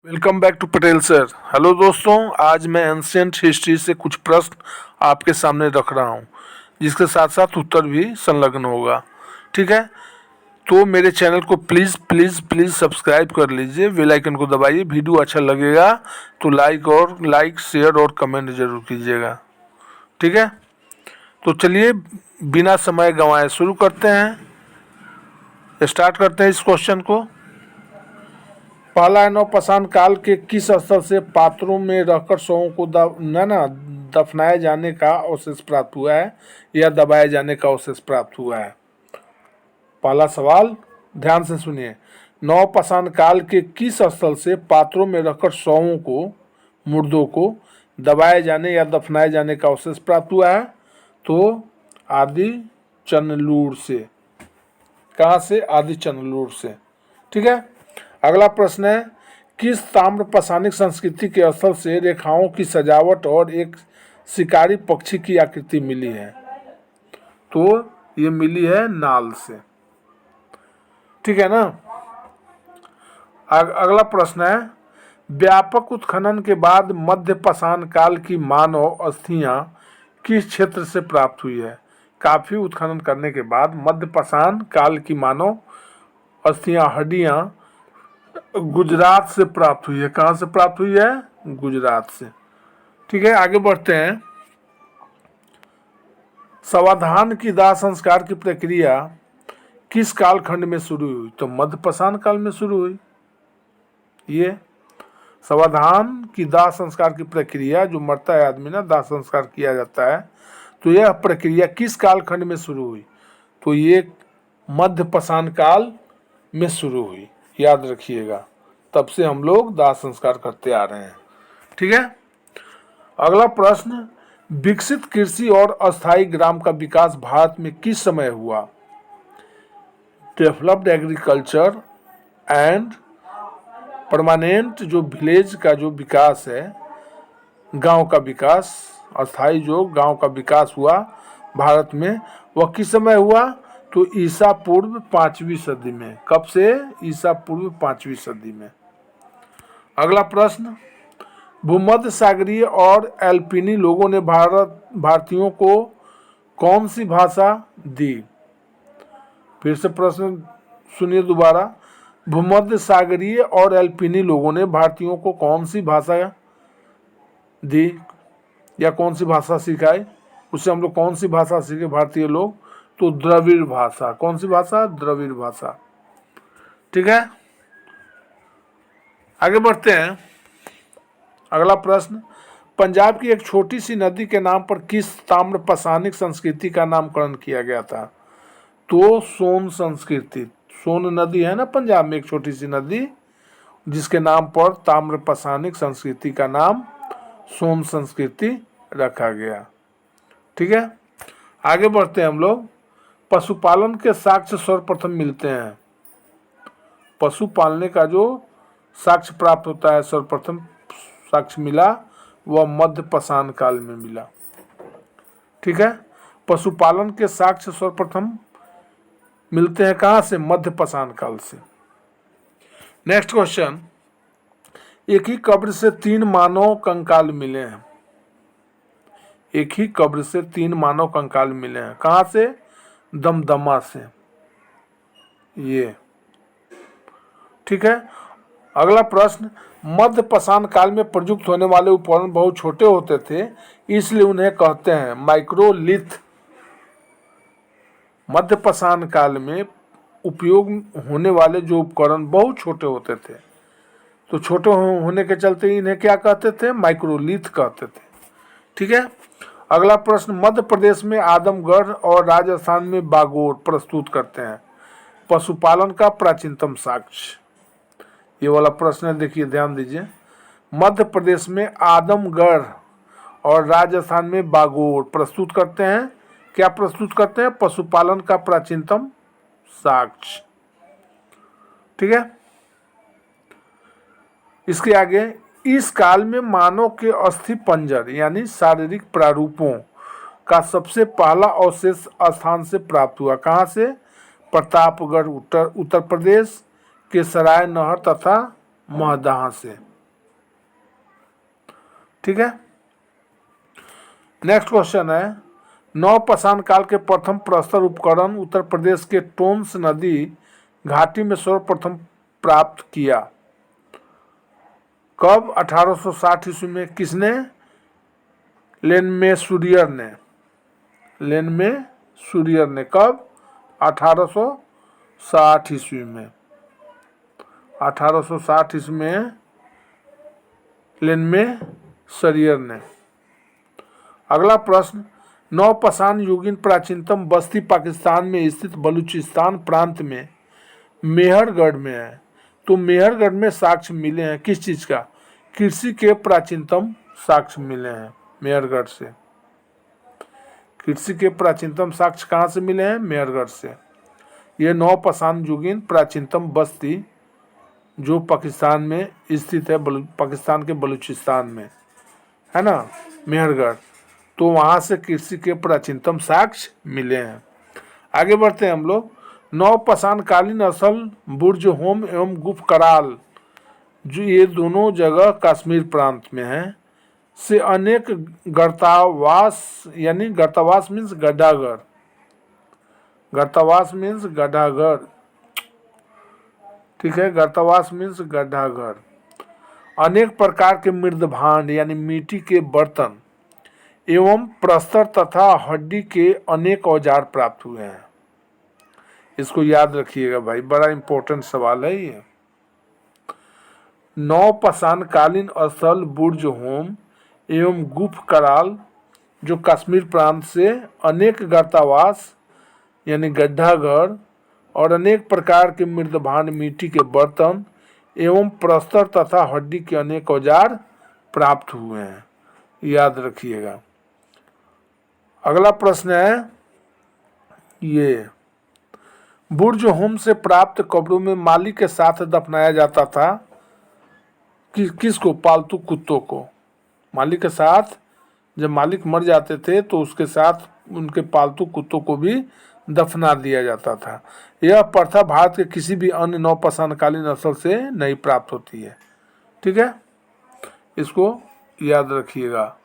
Welcome back to Patel sir. Hello दोस्तों, आज मैं एंशियंट हिस्ट्री से कुछ प्रश्न आपके सामने रख रहा हूँ, जिसके साथ साथ उत्तर भी संलग्न होगा। ठीक है, तो मेरे चैनल को प्लीज़ प्लीज़ प्लीज़ सब्सक्राइब कर लीजिए, बेल आइकन को दबाइए। वीडियो अच्छा लगेगा तो लाइक शेयर और कमेंट जरूर कीजिएगा। ठीक है, तो चलिए बिना समय गंवाए शुरू करते हैं, स्टार्ट करते हैं इस क्वेश्चन को। पहला नवपाषाण काल के किस स्थल से पात्रों में रहकर शवों को दफनाए जाने का अवशेष प्राप्त हुआ है या दबाए जाने का अवशेष प्राप्त हुआ है? पहला सवाल ध्यान से सुनिए। नवपाषाण काल के किस स्थल से पात्रों में रखकर शवों को, मुर्दों को दबाए जाने या दफनाए जाने का अवशेष प्राप्त हुआ है? तो आदि चंदलूर से। कहाँ से? आदि चंदलूर से। ठीक है, अगला प्रश्न है, किस ताम्रपाषाणिक संस्कृति के स्थल से रेखाओं की सजावट और एक शिकारी पक्षी की आकृति मिली है? तो ये मिली है नाल से। ठीक है ना। अगला प्रश्न है, व्यापक उत्खनन के बाद मध्य पाषाण काल की मानव अस्थियां किस क्षेत्र से प्राप्त हुई है? काफी उत्खनन करने के बाद मध्य पाषाण काल की मानव अस्थियां, हड्डियां गुजरात से प्राप्त हुई है। कहां से प्राप्त हुई है? गुजरात से। ठीक है, आगे बढ़ते हैं। सावधान की दाह संस्कार की प्रक्रिया किस कालखंड में शुरू हुई? तो मध्य पाषाण काल में शुरू हुई। ये सावधान की दाह संस्कार की प्रक्रिया, जो मरता है आदमी ना, दाह संस्कार किया जाता है, तो यह प्रक्रिया किस कालखंड में शुरू हुई? तो ये मध्य पाषाण काल में शुरू हुई। याद रखिएगा, तब से हम लोग दाह संस्कार करते आ रहे हैं। ठीक है, अगला प्रश्न, विकसित कृषि और अस्थायी ग्राम का विकास भारत में किस समय हुआ? डेवलप्ड एग्रीकल्चर एंड परमानेंट जो विलेज का जो विकास है, गांव का विकास, अस्थायी जो गांव का विकास हुआ भारत में, वह किस समय हुआ? तो ईसा पूर्व 5वीं सदी में। कब से? ईसा पूर्व 5वीं सदी में। अगला प्रश्न, भूमध्य सागरीय और एल्पिनी लोगों ने भारतीयों को कौन सी भाषा दी? फिर से प्रश्न सुनिए दोबारा। भूमध्य सागरीय और एल्पिनी लोगों ने भारतीयों को कौन सी भाषा दी या कौन सी भाषा सिखाई? उससे हम लोग कौन सी भाषा सीखे भारतीय लोग? तो द्रविड़ भाषा। कौन सी भाषा? द्रविड़ भाषा। ठीक है, आगे बढ़ते हैं। अगला प्रश्न, पंजाब की एक छोटी सी नदी के नाम पर किस ताम्रपाषाणिक संस्कृति का नामकरण किया गया था? तो सोन संस्कृति। सोन नदी है ना पंजाब में, एक छोटी सी नदी, जिसके नाम पर ताम्रपाषाणिक संस्कृति का नाम सोन संस्कृति रखा गया। ठीक है, आगे बढ़ते हैं हम लोग। पशुपालन के साक्ष्य सर्वप्रथम मिलते हैं। पशु पालने का जो साक्ष्य प्राप्त होता है, सर्वप्रथम साक्ष्य मिला, वह मध्य पाषाण काल में मिला। ठीक है, पशुपालन के साक्ष्य सर्वप्रथम मिलते हैं कहां से? मध्य पाषाण काल से। नेक्स्ट क्वेश्चन, एक ही कब्र से 3 मानव कंकाल मिले हैं। एक ही कब्र से 3 मानव कंकाल मिले हैं। कहां से? दमदमा से। ये ठीक है, अगला प्रश्न, मध्य पाषाण काल में प्रयुक्त होने वाले उपकरण बहुत छोटे होते थे, इसलिए उन्हें कहते हैं माइक्रोलिथ। मध्य पाषाण काल में उपयोग होने वाले जो उपकरण बहुत छोटे होते थे, तो छोटे होने के चलते इन्हें क्या कहते थे? माइक्रोलिथ कहते थे। ठीक है, अगला प्रश्न, मध्य प्रदेश में आदमगढ़ और राजस्थान में बागोर प्रस्तुत करते हैं पशुपालन का प्राचीनतम साक्ष्य। ये वाला प्रश्न है, देखिए ध्यान दीजिए। मध्य प्रदेश में आदमगढ़ और राजस्थान में बागोर प्रस्तुत करते हैं, क्या प्रस्तुत करते हैं? पशुपालन का प्राचीनतम साक्ष्य। ठीक है, इसके आगे, इस काल में मानव के अस्थि पंजर यानी शारीरिक प्रारूपों का सबसे पहला अवशेष स्थान से प्राप्त हुआ। कहां से? प्रतापगढ़ उत्तर प्रदेश के सराय नहर तथा महदहा से। ठीक है। नेक्स्ट क्वेश्चन है, नवपाषाण काल के प्रथम प्रस्तर उपकरण उत्तर प्रदेश के टोंस नदी घाटी में सर्वप्रथम प्राप्त किया। कब? 1860 ईस्वी में। किसने? लेनमेसुरियर ने। लेनमेसुरियर ने। कब? 1860 ईस्वी में। 1860 ईस्वी में लेनमेसुरियर ने। अगला प्रश्न, नवपाषाण युगीन प्राचीनतम बस्ती पाकिस्तान में स्थित बलूचिस्तान प्रांत में मेहरगढ़ में है। तो मेहरगढ़ में साक्ष्य मिले हैं किस चीज का? कृषि के प्राचीनतम साक्ष्य मिले हैं मेहरगढ़ से। कृषि के प्राचीनतम साक्ष्य कहाँ से मिले हैं? मेहरगढ़ से। यह नवपाषाण युगीन प्राचीनतम बस्ती जो पाकिस्तान में स्थित है, पाकिस्तान के बलूचिस्तान में है ना, मेहरगढ़। तो वहाँ से कृषि के प्राचीनतम साक्ष्य मिले हैं। आगे बढ़ते हैं हम लोग। नवपाषाण कालीन स्थल बुर्ज होम एवं गुफ कराल, जो ये दोनों जगह कश्मीर प्रांत में हैं, से अनेक गर्तावास, यानी गर्तावास मीन्स गड्ढाघर, गर्तावास मीन्स गड्ढाघर, ठीक है, गर्तावास मीन्स गड्ढाघर, अनेक प्रकार के मृदभांड यानी मिट्टी के बर्तन एवं प्रस्तर तथा हड्डी के अनेक औजार प्राप्त हुए हैं। इसको याद रखिएगा भाई, बड़ा इंपॉर्टेंट सवाल है ये। नवपाषाण कालीन स्थल बुर्ज होम एवं गुफ कराल, जो कश्मीर प्रांत से अनेक गर्तावास यानी गड्ढाघर और अनेक प्रकार के मृदभांड मिट्टी के बर्तन एवं प्रस्तर तथा हड्डी के अनेक औजार प्राप्त हुए हैं, याद रखिएगा। अगला प्रश्न है ये, बुर्ज होम से प्राप्त कब्रों में मालिक के साथ दफनाया जाता था किसको? पालतू कुत्तों को। मालिक के साथ, जब मालिक मर जाते थे तो उसके साथ उनके पालतू कुत्तों को भी दफना दिया जाता था। यह प्रथा भारत के किसी भी अन्य नवपाषाण कालीन स्थल से नहीं प्राप्त होती है, ठीक है, इसको याद रखिएगा।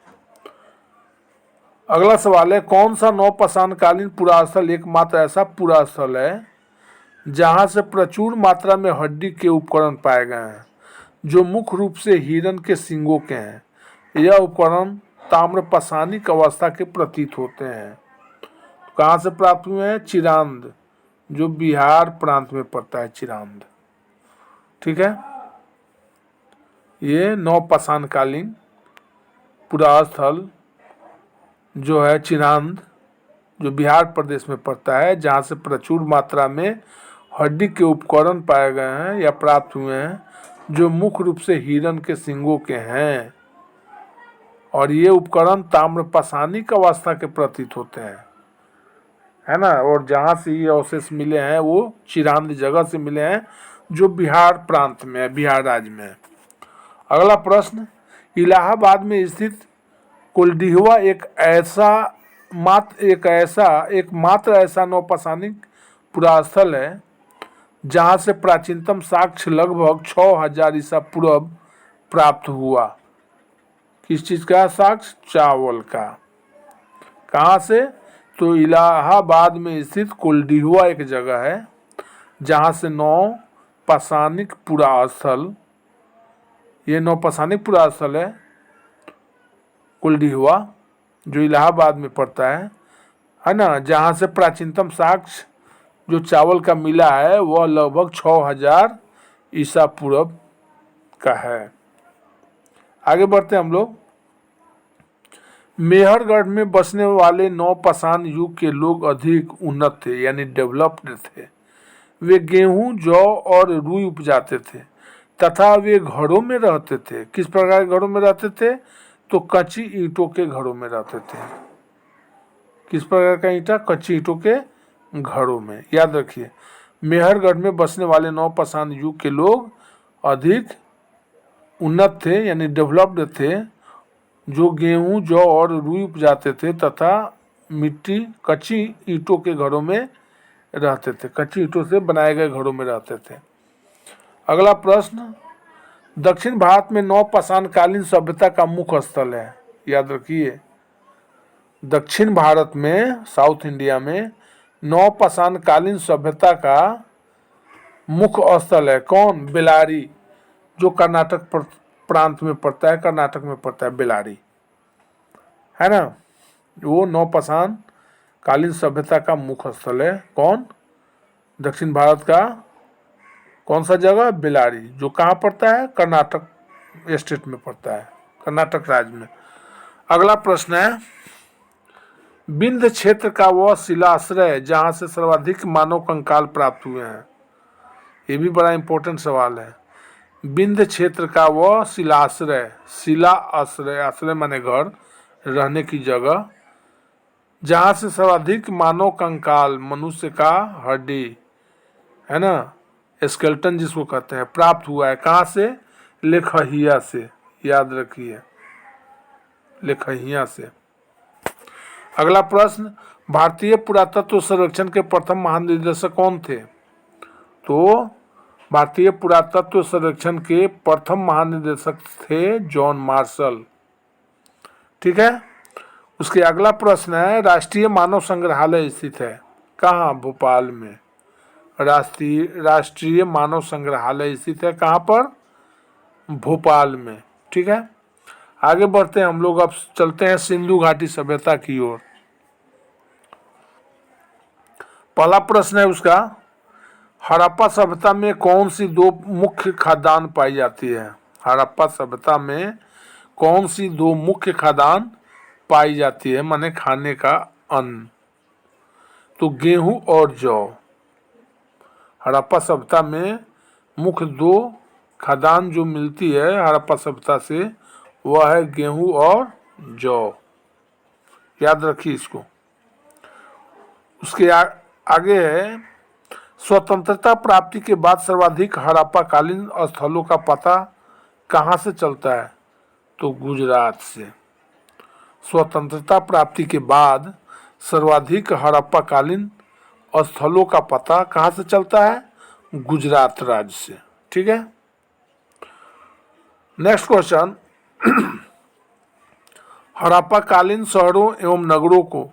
अगला सवाल है, कौन सा नवपाषाण कालीन पुरास्थल एकमात्र ऐसा पुरास्थल है जहां से प्रचुर मात्रा में हड्डी के उपकरण पाए गए हैं जो मुख्य रूप से हिरण के सींगों के हैं? यह उपकरण ताम्रपाषाणिक अवस्था के प्रतीत होते हैं। कहाँ से प्राप्त हुए हैं? चिरांद, जो बिहार प्रांत में पड़ता है, चिरांद, ठीक है। ये नवपाषाण कालीन पुरास्थल जो है चिरांद, जो बिहार प्रदेश में पड़ता है, जहाँ से प्रचुर मात्रा में हड्डी के उपकरण पाए गए हैं या प्राप्त हुए हैं जो मुख्य रूप से हिरण के सींगों के हैं, और ये उपकरण ताम्रपाषाणिक अवस्था के प्रतीत होते हैं, है ना। और जहाँ से ये अवशेष मिले हैं वो चिरांद जगह से मिले हैं जो बिहार प्रांत में है, बिहार राज्य में है। अगला प्रश्न, इलाहाबाद में स्थित कुलडीहवा एकमात्र ऐसा नवपाषाणिक पुरास्थल है जहाँ से प्राचीनतम साक्ष्य लगभग 6000 ईसा पूर्व प्राप्त हुआ। किस चीज का साक्ष्य? चावल का। कहाँ से? तो इलाहाबाद में स्थित कुलडीहवा एक जगह है जहाँ से नवपाषाणिक पुरास्थल, ये नवपाषाणिक पुरास्थल है कुलडीहवा, जो इलाहाबाद में पड़ता है ना, जहाँ से प्राचीनतम साक्ष्य जो चावल का मिला है वह लगभग 6000 ईसा पूर्व का है। आगे बढ़ते हैं हम लोग। मेहरगढ़ में बसने वाले नवपाषाण युग के लोग अधिक उन्नत थे, यानी डेवलप्ड थे। वे गेहूं, जौ और रुई उपजाते थे तथा वे घरों में रहते थे। किस प्रकार के घरों में रहते थे? तो कच्ची ईंटों के घरों में रहते थे। किस प्रकार का ईंटा? कच्ची ईंटों के घरों में, याद रखिए। मेहरगढ़ में बसने वाले नवपाषाण युग के लोग अधिक उन्नत थे, यानी डेवलप्ड थे, जो गेहूं, जौ और रुई उपजाते थे तथा कच्ची ईंटों के घरों में रहते थे, कच्ची ईंटों से बनाए गए घरों में रहते थे। अगला प्रश्न, दक्षिण भारत में नवपाषाणकालीन सभ्यता का मुख्य स्थल है, याद रखिए। दक्षिण भारत में, साउथ इंडिया में नवपाषाणकालीन सभ्यता का मुख्य स्थल है कौन? बेलारी, जो कर्नाटक प्रांत में पड़ता है, कर्नाटक में पड़ता है बेलारी, है ना। वो नवपाषाणकालीन सभ्यता का मुख्य स्थल है कौन? दक्षिण भारत का कौन सा जगह? बेलारी, जो कहाँ पड़ता है? कर्नाटक स्टेट में पड़ता है, कर्नाटक राज्य में। अगला प्रश्न है, विंध्य क्षेत्र का वह शिलाश्रय जहां से सर्वाधिक मानव कंकाल प्राप्त हुए हैं। ये भी बड़ा इंपॉर्टेंट सवाल है। विंध्य क्षेत्र का वह शिलाश्रय, शिला आश्रय, आश्रय माने घर, रहने की जगह, जहां से सर्वाधिक मानव कंकाल, मनुष्य का हड्डी, है ना, स्केलेटन जिसको कहते हैं, प्राप्त हुआ है। कहाँ से? लेखहिया से, याद रखिए, लेखहिया से। अगला प्रश्न, भारतीय पुरातत्व सर्वेक्षण के प्रथम महानिदेशक कौन थे? तो भारतीय पुरातत्व सर्वेक्षण के प्रथम महानिदेशक थे जॉन मार्शल। ठीक है। उसके अगला प्रश्न है, राष्ट्रीय मानव संग्रहालय स्थित है कहाँ? भोपाल में। राष्ट्रीय मानव संग्रहालय स्थित है कहाँ पर? भोपाल में। ठीक है। आगे बढ़ते हैं हम लोग, अब चलते हैं सिंधु घाटी सभ्यता की ओर। पहला प्रश्न है उसका, हड़प्पा सभ्यता में कौन सी दो मुख्य खाद्यान्न पाई जाती है? हड़प्पा सभ्यता में कौन सी दो मुख्य खाद्यान्न पाई जाती है, माने खाने का अन्न? तो गेहूं और जौ। हड़प्पा सभ्यता में मुख्य दो खाद्यान्न जो मिलती है हड़प्पा सभ्यता से, वह है गेहूं और जौ, याद रखिए इसको। उसके आगे है, स्वतंत्रता प्राप्ति के बाद सर्वाधिक हड़प्पा कालीन स्थलों का पता कहाँ से चलता है? तो गुजरात से। स्वतंत्रता प्राप्ति के बाद सर्वाधिक हड़प्पा कालीन स्थलों का पता कहाँ से चलता है? गुजरात राज्य से। ठीक है। नेक्स्ट क्वेश्चन, हड़प्पा कालीन शहरों एवं नगरों को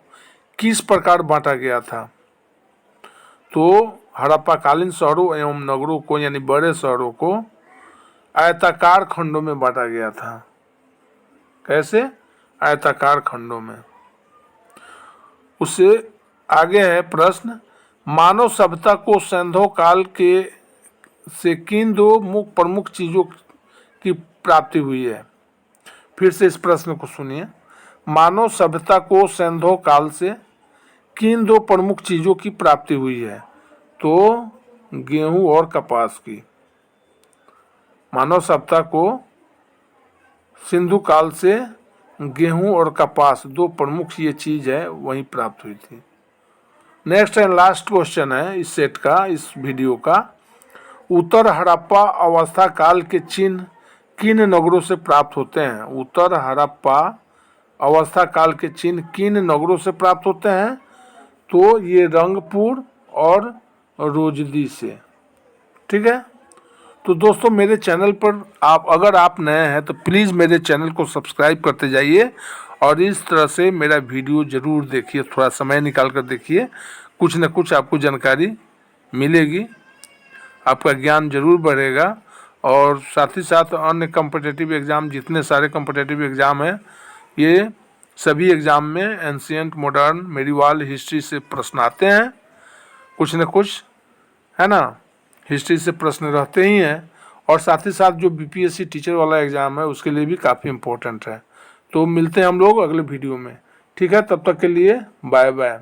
किस प्रकार बांटा गया था? तो हड़प्पा कालीन शहरों एवं नगरों को, यानी बड़े शहरों को आयताकार खंडों में बांटा गया था। कैसे? आयताकार खंडों में। उससे आगे है प्रश्न, मानव सभ्यता को सैंधव काल के से किन दो प्रमुख चीजों की प्राप्ति हुई है? फिर से इस प्रश्न को सुनिए, मानव सभ्यता को सैंधव काल से किन दो प्रमुख चीजों की प्राप्ति हुई है? तो गेहूं और कपास की। मानव सभ्यता को सिंधु काल से गेहूं और कपास, दो प्रमुख ये चीज है, वही प्राप्त हुई थी। नेक्स्ट एंड लास्ट क्वेश्चन है इस सेट का, इस वीडियो का, उत्तर हड़प्पा अवस्था काल के चिन्ह किन नगरों से प्राप्त होते हैं? उत्तर हड़प्पा अवस्था काल के चिन्ह किन नगरों से प्राप्त होते हैं? तो ये रंगपुर और रोजदी से। ठीक है। तो दोस्तों, मेरे चैनल पर अगर आप नए हैं तो प्लीज़ मेरे चैनल को सब्सक्राइब करते जाइए और इस तरह से मेरा वीडियो ज़रूर देखिए, थोड़ा समय निकाल कर देखिए, कुछ न कुछ आपको जानकारी मिलेगी, आपका ज्ञान जरूर बढ़ेगा। और साथ ही साथ अन्य कॉम्पिटिटिव एग्ज़ाम, जितने सारे कॉम्पिटिटिव एग्ज़ाम हैं, ये सभी एग्ज़ाम में एंशिएंट, मॉडर्न, मेडिवल, हिस्ट्री से प्रश्न आते हैं, कुछ न कुछ, है ना, हिस्ट्री से प्रश्न रहते ही हैं। और साथ ही साथ जो बीपीएससी टीचर वाला एग्ज़ाम है उसके लिए भी काफ़ी इम्पोर्टेंट है। तो मिलते हैं हम लोग अगले वीडियो में। ठीक है, तब तक के लिए बाय बाय।